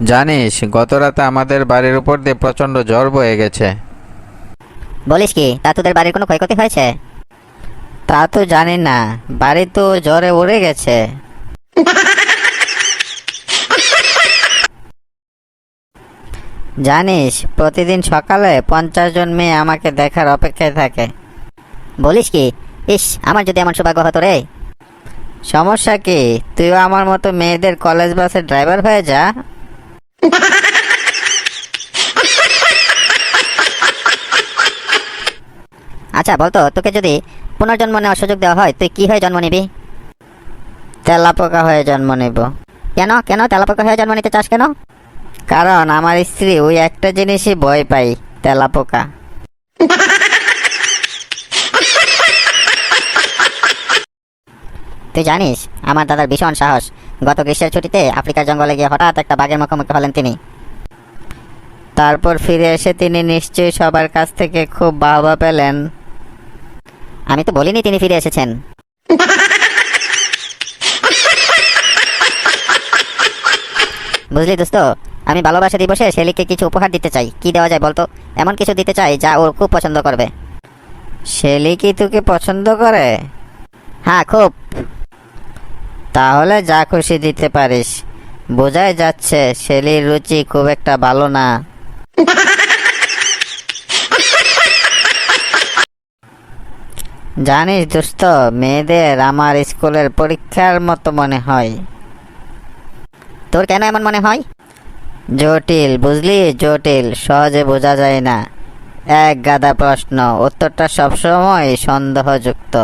জানিস, গত রাতে আমাদের বাড়ির উপর দিয়ে প্রচন্ড ঝড় বয়ে গেছে। বলিস কি, তা তোদের বাড়ির কোনো ক্ষয়ক্ষতি হয়েছে? তা তো জানি না, বাড়ি তো ঝড়ে উড়ে গেছে। জানিস, প্রতিদিন সকালে 50 জন মেয়ে আমাকে দেখার অপেক্ষায় থাকে। বলিস কি, ইস, আমার যদি এমন সৌভাগ্য হতো রে। সমস্যা কি? তুইও আমার মতো মেয়েদের কলেজ বাসের ড্রাইভার হয়ে যা। আচ্ছা বলতো, তোকে যদি পুনর্জন্ম নেওয়ার সুযোগ দেওয়া হয়, তুই কি হয়ে জন্ম নিবি? তেলাপোকা হয়ে জন্ম নেব। কেন কেন তেলাপোকা হয়ে জন্ম নিতে চাস কেন? কারণ আমার স্ত্রী ওই একটা জিনিসই ভয় পাই, তেলাপোকা। তুই জানিস, আমার দাদার ভীষণ সাহস। গত গ্রীষ্মের ছুটিতে আফ্রিকার জঙ্গলে গিয়ে হঠাৎ একটা বাঘের মুখোমুখি হলেন তিনি। তারপর ফিরে এসে তিনি নিশ্চয়ই সবার কাছ থেকে খুব বাহবা পেলেন। আমি তো বলিনি তিনি ফিরে এসেছেন। বুঝলি দোস্ত, আমি ভালোবাসা দিবসে শেলিকে কিছু উপহার দিতে চাই। কি দেওয়া যায় বলতো? এমন কিছু দিতে চাই যা ও খুব পছন্দ করবে। শেলি কি তোকে পছন্দ করে? হ্যাঁ, খুব। তাহলে যা খুশি দিতে পারিস। বোঝাই যাচ্ছে শেলির রুচি খুব একটা ভালো না। জানিস দোস্ত, মেয়েদের আমার স্কুলের পরীক্ষার মতো মনে হয়। তোর কেন এমন মনে হয়? জটিল, বুঝলি, জটিল, সহজে বোঝা যায় না। এক গাদা প্রশ্ন, উত্তরটা সবসময় সন্দেহযুক্ত।